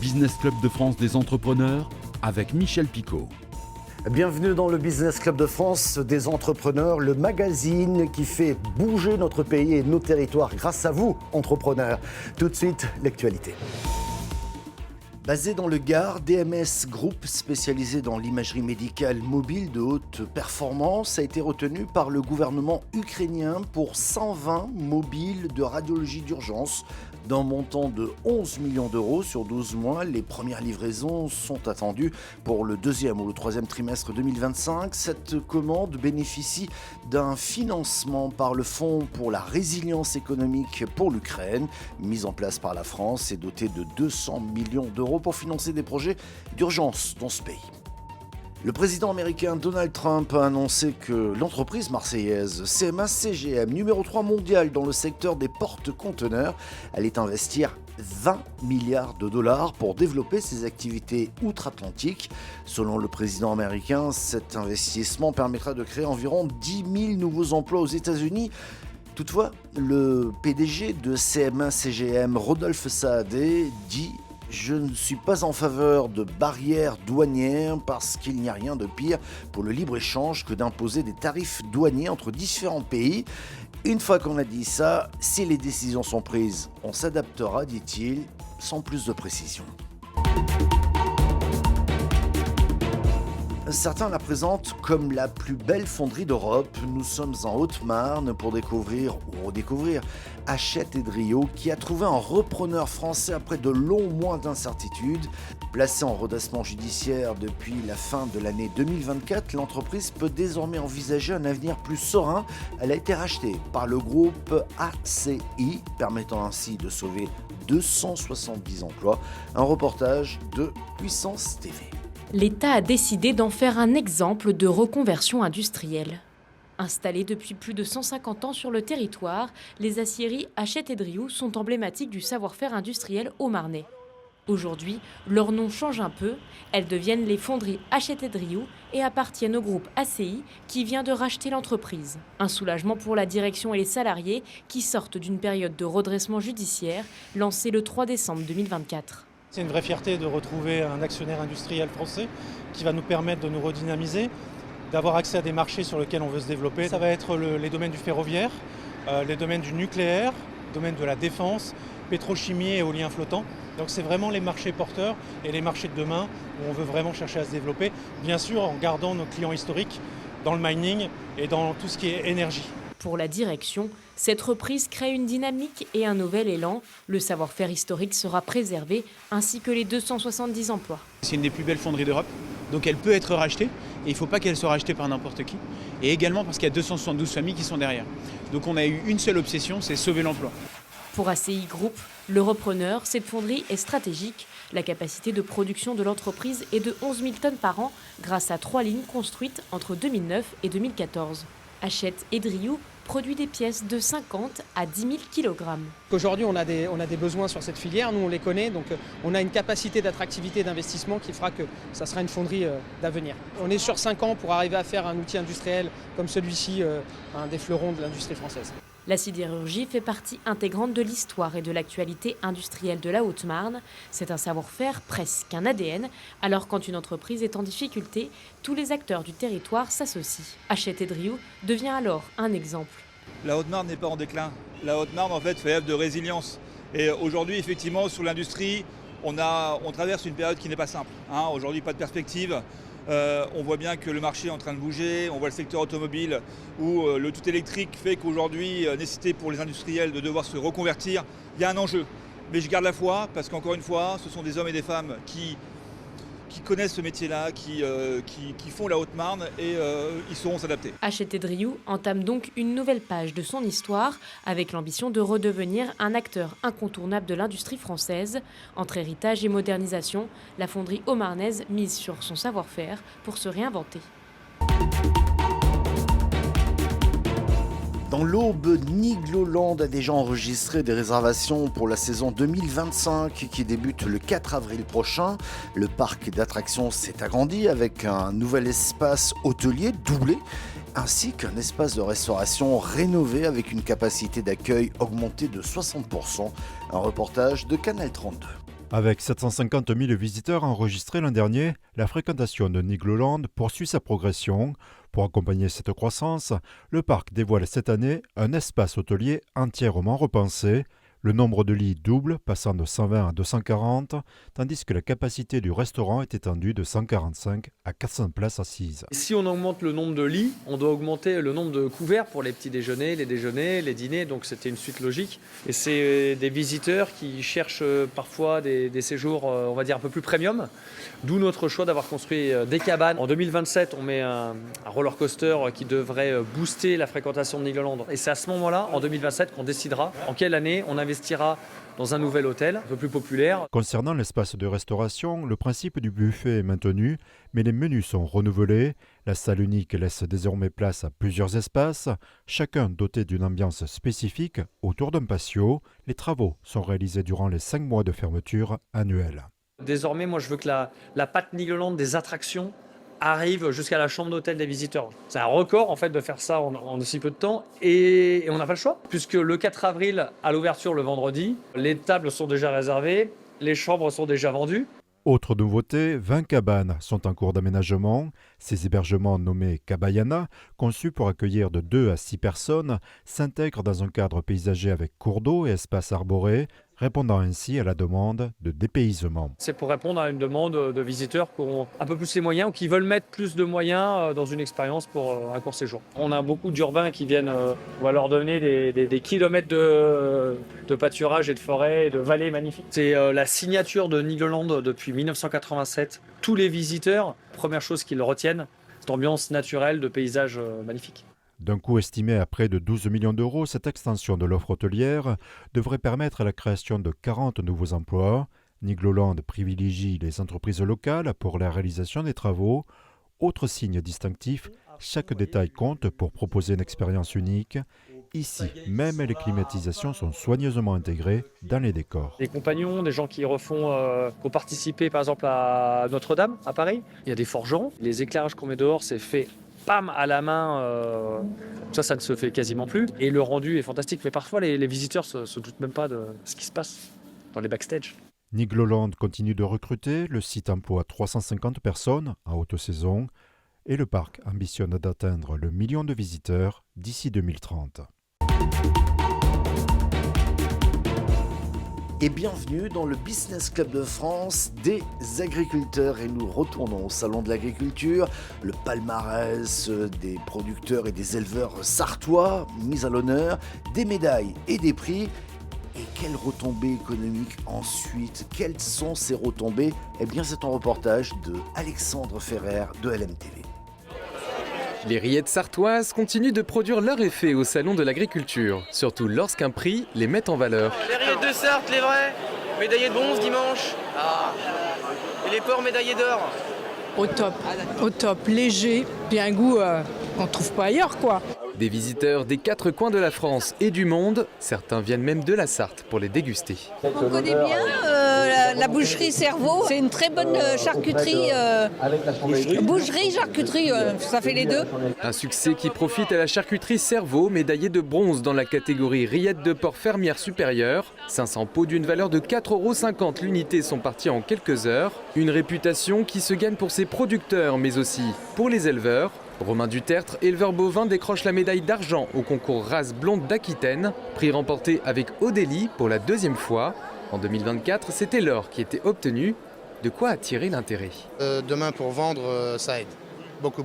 Business Club de France des entrepreneurs avec Michel Picot. Bienvenue dans le Business Club de France des entrepreneurs, le magazine qui fait bouger notre pays et nos territoires grâce à vous, entrepreneurs. Tout de suite, l'actualité. Basé dans le Gard, DMS Group, spécialisé dans l'imagerie médicale mobile de haute performance, a été retenu par le gouvernement ukrainien pour 120 mobiles de radiologie d'urgence d'un montant de 11 millions d'euros sur 12 mois. Les premières livraisons sont attendues pour le deuxième ou le troisième trimestre 2025. Cette commande bénéficie d'un financement par le Fonds pour la résilience économique pour l'Ukraine, mis en place par la France et doté de 200 millions d'euros pour financer des projets d'urgence dans ce pays. Le président américain Donald Trump a annoncé que l'entreprise marseillaise CMA CGM, numéro 3 mondial dans le secteur des porte-conteneurs, allait investir 20 milliards de dollars pour développer ses activités outre-Atlantique. Selon le président américain, cet investissement permettra de créer environ 10 000 nouveaux emplois aux États-Unis. Toutefois, le PDG de CMA CGM, Rodolphe Saadé, dit: je ne suis pas en faveur de barrières douanières parce qu'il n'y a rien de pire pour le libre-échange que d'imposer des tarifs douaniers entre différents pays. Une fois qu'on a dit ça, si les décisions sont prises, on s'adaptera, dit-il, sans plus de précision. Certains la présentent comme la plus belle fonderie d'Europe. Nous sommes en Haute-Marne pour découvrir ou redécouvrir Hachette et Drio, qui a trouvé un repreneur français après de longs mois d'incertitude. Placée en redressement judiciaire depuis la fin de l'année 2024, l'entreprise peut désormais envisager un avenir plus serein. Elle a été rachetée par le groupe ACI, permettant ainsi de sauver 270 emplois. Un reportage de Puissance TV. L'État a décidé d'en faire un exemple de reconversion industrielle. Installés depuis plus de 150 ans sur le territoire, les aciéries Hachette et Drio sont emblématiques du savoir-faire industriel haut-marnais. Aujourd'hui, leur nom change un peu, elles deviennent les fonderies Hachette et Drio et appartiennent au groupe ACI qui vient de racheter l'entreprise. Un soulagement pour la direction et les salariés qui sortent d'une période de redressement judiciaire lancée le 3 décembre 2024. C'est une vraie fierté de retrouver un actionnaire industriel français qui va nous permettre de nous redynamiser, d'avoir accès à des marchés sur lesquels on veut se développer. Ça va être les domaines du ferroviaire, les domaines du nucléaire, les domaines de la défense, pétrochimie et éolien flottant. Donc c'est vraiment les marchés porteurs et les marchés de demain où on veut vraiment chercher à se développer, bien sûr en gardant nos clients historiques dans le mining et dans tout ce qui est énergie. Pour la direction, cette reprise crée une dynamique et un nouvel élan. Le savoir-faire historique sera préservé, ainsi que les 270 emplois. C'est une des plus belles fonderies d'Europe, donc elle peut être rachetée, et il ne faut pas qu'elle soit rachetée par n'importe qui. Et également parce qu'il y a 272 familles qui sont derrière. Donc on a eu une seule obsession, c'est sauver l'emploi. Pour ACI Group, le repreneur, cette fonderie est stratégique. La capacité de production de l'entreprise est de 11 000 tonnes par an, grâce à 3 lignes construites entre 2009 et 2014. Hachette et Drio produit des pièces de 50 à 10 000 kg. Aujourd'hui, on a des besoins sur cette filière, nous on les connaît, donc on a une capacité d'attractivité d'investissement qui fera que ça sera une fonderie d'avenir. On est sur 5 ans pour arriver à faire un outil industriel comme celui-ci, un des fleurons de l'industrie française. La sidérurgie fait partie intégrante de l'histoire et de l'actualité industrielle de la Haute-Marne. C'est un savoir-faire, presque un ADN. Alors quand une entreprise est en difficulté, tous les acteurs du territoire s'associent. Hachette et Drio devient alors un exemple. La Haute-Marne n'est pas en déclin. La Haute-Marne en fait fait œuvre de résilience. Et aujourd'hui effectivement sur l'industrie, on traverse une période qui n'est pas simple. Aujourd'hui pas de perspective. On voit bien que le marché est en train de bouger, on voit le secteur automobile où le tout électrique fait qu'aujourd'hui, nécessité pour les industriels de devoir se reconvertir, il y a un enjeu. Mais je garde la foi parce qu'encore une fois, ce sont des hommes et des femmes qui connaissent ce métier-là, qui font la Haute-Marne et ils sauront s'adapter. Hachette et Drio entame donc une nouvelle page de son histoire avec l'ambition de redevenir un acteur incontournable de l'industrie française. Entre héritage et modernisation, la fonderie haut-marnaise mise sur son savoir-faire pour se réinventer. Dans l'Aube, Nigloland a déjà enregistré des réservations pour la saison 2025 qui débute le 4 avril prochain. Le parc d'attractions s'est agrandi avec un nouvel espace hôtelier doublé ainsi qu'un espace de restauration rénové avec une capacité d'accueil augmentée de 60%. Un reportage de Canal 32. Avec 750 000 visiteurs enregistrés l'an dernier, la fréquentation de Nigloland poursuit sa progression. Pour accompagner cette croissance, le parc dévoile cette année un espace hôtelier entièrement repensé. Le nombre de lits double, passant de 120 à 240, tandis que la capacité du restaurant est étendue de 145 à 400 places assises. Si on augmente le nombre de lits, on doit augmenter le nombre de couverts pour les petits déjeuners, les dîners, donc c'était une suite logique. Et c'est des visiteurs qui cherchent parfois des séjours, on va dire, un peu plus premium, d'où notre choix d'avoir construit des cabanes. En 2027, on met un roller coaster qui devrait booster la fréquentation de Nigloland. Et c'est à ce moment-là, en 2027, qu'on décidera en quelle année on investira dans un nouvel hôtel, un peu plus populaire. Concernant l'espace de restauration, le principe du buffet est maintenu, mais les menus sont renouvelés. La salle unique laisse désormais place à plusieurs espaces, chacun doté d'une ambiance spécifique autour d'un patio. Les travaux sont réalisés durant les 5 mois de fermeture annuelle. Désormais, moi, je veux que la patte Nigloland des attractions arrive jusqu'à la chambre d'hôtel des visiteurs. C'est un record en fait de faire ça en aussi peu de temps et on n'a pas le choix puisque le 4 avril à l'ouverture le vendredi, les tables sont déjà réservées, les chambres sont déjà vendues. Autre nouveauté, 20 cabanes sont en cours d'aménagement. Ces hébergements nommés Cabayana, conçus pour accueillir de 2 à 6 personnes, s'intègrent dans un cadre paysager avec cours d'eau et espaces arborés, répondant ainsi à la demande de dépaysement. C'est pour répondre à une demande de visiteurs qui ont un peu plus les moyens ou qui veulent mettre plus de moyens dans une expérience pour un court séjour. On a beaucoup d'urbains qui viennent, on va leur donner des kilomètres de pâturage et de forêt et de vallées magnifiques. C'est la signature de Nigloland depuis 1987. Tous les visiteurs, première chose qu'ils retiennent, cette ambiance naturelle de paysages magnifiques. D'un coût estimé à près de 12 millions d'euros, cette extension de l'offre hôtelière devrait permettre la création de 40 nouveaux emplois. Nigloland privilégie les entreprises locales pour la réalisation des travaux. Autre signe distinctif, chaque détail compte pour proposer une expérience unique. Ici, même les climatisations sont soigneusement intégrées dans les décors. Des compagnons, des gens qui ont participé par exemple à Notre-Dame à Paris. Il y a des forgerons. Les éclairages qu'on met dehors, c'est fait pam à la main, ça ne se fait quasiment plus. Et le rendu est fantastique. Mais parfois, les visiteurs ne se doutent même pas de ce qui se passe dans les backstage. Nigloland continue de recruter. Le site emploie 350 personnes en haute saison. Et le parc ambitionne d'atteindre le million de visiteurs d'ici 2030. Et bienvenue dans le Business Club de France des agriculteurs. Et nous retournons au Salon de l'Agriculture, le palmarès des producteurs et des éleveurs sartois mis à l'honneur, des médailles et des prix. Et quelles retombées économiques ensuite? Quelles sont ces retombées? Eh bien, c'est un reportage de Alexandre Ferrer de LMTV. Les rillettes sartoises continuent de produire leur effet au Salon de l'Agriculture, surtout lorsqu'un prix les met en valeur. Les rillettes de Sarthe, les vrais, médaillés de bronze dimanche. Et les porcs médaillés d'or. Au top, léger, puis un goût qu'on ne trouve pas ailleurs, quoi. Des visiteurs des 4 coins de la France et du monde, certains viennent même de la Sarthe pour les déguster. On connaît bien la boucherie Cerveau, c'est une très bonne charcuterie. Boucherie, charcuterie, ça fait les deux. Un succès qui profite à la charcuterie Cerveau, médaillée de bronze dans la catégorie rillettes de porc fermière supérieure. 500 pots d'une valeur de 4,50 € l'unité sont partis en quelques heures. Une réputation qui se gagne pour ses producteurs, mais aussi pour les éleveurs. Romain Dutertre, éleveur bovin, décroche la médaille d'argent au concours race blonde d'Aquitaine, prix remporté avec Odélie pour la 2e fois. En 2024, c'était l'or qui était obtenu. De quoi attirer l'intérêt. Demain, pour vendre, ça aide. Beaucoup.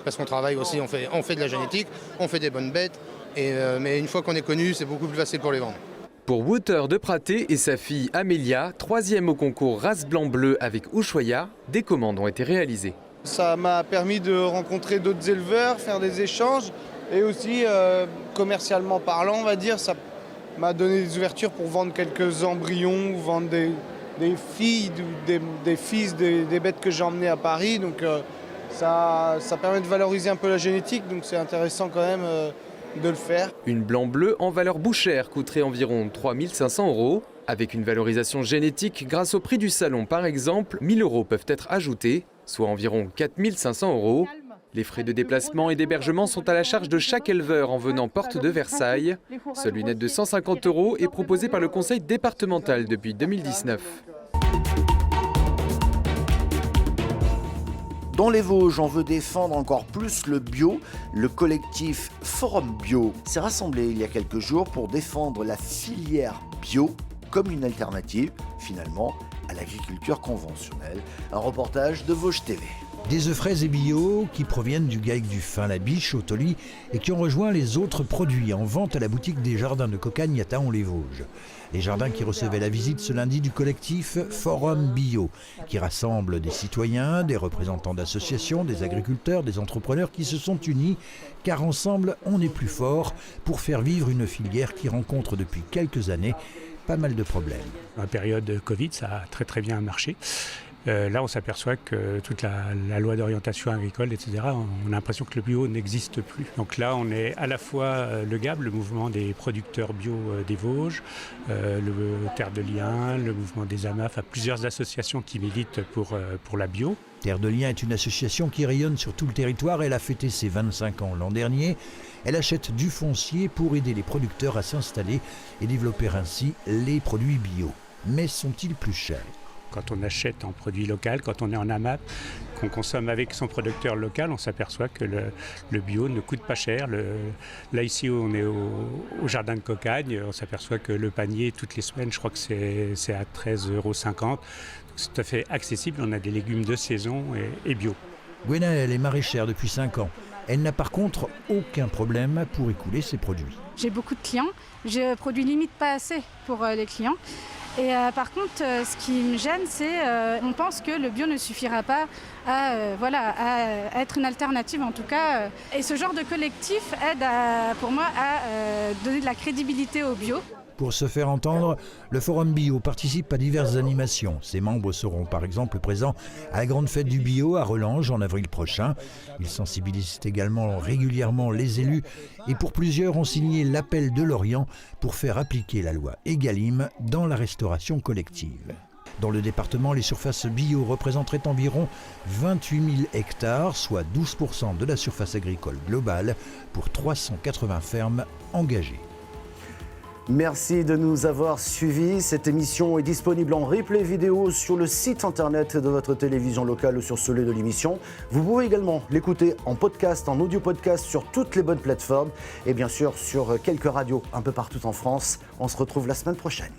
Parce qu'on travaille aussi, on fait de la génétique, on fait des bonnes bêtes, mais une fois qu'on est connu, c'est beaucoup plus facile pour les vendre. Pour Wouter de Praté et sa fille Amélia, 3e au concours race blanc-bleu avec Ushuaïa, des commandes ont été réalisées. Ça m'a permis de rencontrer d'autres éleveurs, faire des échanges et aussi commercialement parlant, on va dire, ça m'a donné des ouvertures pour vendre quelques embryons, vendre des filles, des fils, des bêtes que j'ai emmenées à Paris. Donc ça permet de valoriser un peu la génétique, donc c'est intéressant quand même de le faire. Une blanc-bleu en valeur bouchère coûterait environ 3 500 €. Avec une valorisation génétique, grâce au prix du salon par exemple, 1 000 € peuvent être ajoutés, soit environ 4 500 €. Les frais de déplacement et d'hébergement sont à la charge de chaque éleveur en venant porte de Versailles. Seule une aide de 150 € est proposée par le conseil départemental depuis 2019. Dans les Vosges, on veut défendre encore plus le bio. Le collectif Forum Bio s'est rassemblé il y a quelques jours pour défendre la filière bio comme une alternative, finalement, à l'agriculture conventionnelle. Un reportage de Vosges TV. Des œufs frais et bio qui proviennent du GAEC du Fin, la Biche, au Toli et qui ont rejoint les autres produits en vente à la boutique des Jardins de Cocagne à Thaon-les-Vosges. Les jardins qui recevaient la visite ce lundi du collectif Forum Bio, qui rassemble des citoyens, des représentants d'associations, des agriculteurs, des entrepreneurs qui se sont unis, car ensemble on est plus fort pour faire vivre une filière qui rencontre depuis quelques années pas mal de problèmes. En période Covid, ça a très bien marché. Là, on s'aperçoit que toute la loi d'orientation agricole, etc., on a l'impression que le bio n'existe plus. Donc là, on est à la fois le GAB, le mouvement des producteurs bio des Vosges, le Terre de Liens, le mouvement des AMAF, plusieurs associations qui militent pour la bio. Terre de Liens est une association qui rayonne sur tout le territoire. Elle a fêté ses 25 ans l'an dernier. Elle achète du foncier pour aider les producteurs à s'installer et développer ainsi les produits bio. Mais sont-ils plus chers ? Quand on achète en produit local, quand on est en AMAP, qu'on consomme avec son producteur local, on s'aperçoit que le bio ne coûte pas cher. Là, ici, on est au Jardin de Cocagne, on s'aperçoit que le panier, toutes les semaines, je crois que c'est à 13,50 €. C'est tout à fait accessible, on a des légumes de saison et bio. Gwenaëlle est maraîchère depuis 5 ans. Elle n'a par contre aucun problème pour écouler ses produits. J'ai beaucoup de clients, je produis limite pas assez pour les clients. Et par contre, ce qui me gêne, c'est on pense que le bio ne suffira pas à être une alternative en tout cas. Et ce genre de collectif aide pour moi à donner de la crédibilité au bio. Pour se faire entendre, le Forum Bio participe à diverses animations. Ses membres seront par exemple présents à la grande fête du bio à Relanges en avril prochain. Ils sensibilisent également régulièrement les élus et pour plusieurs ont signé l'appel de Lorient pour faire appliquer la loi Egalim dans la restauration collective. Dans le département, les surfaces bio représenteraient environ 28 000 hectares, soit 12 % de la surface agricole globale pour 380 fermes engagées. Merci de nous avoir suivis. Cette émission est disponible en replay vidéo sur le site internet de votre télévision locale ou sur celui de l'émission. Vous pouvez également l'écouter en podcast, en audio podcast sur toutes les bonnes plateformes et bien sûr sur quelques radios un peu partout en France. On se retrouve la semaine prochaine.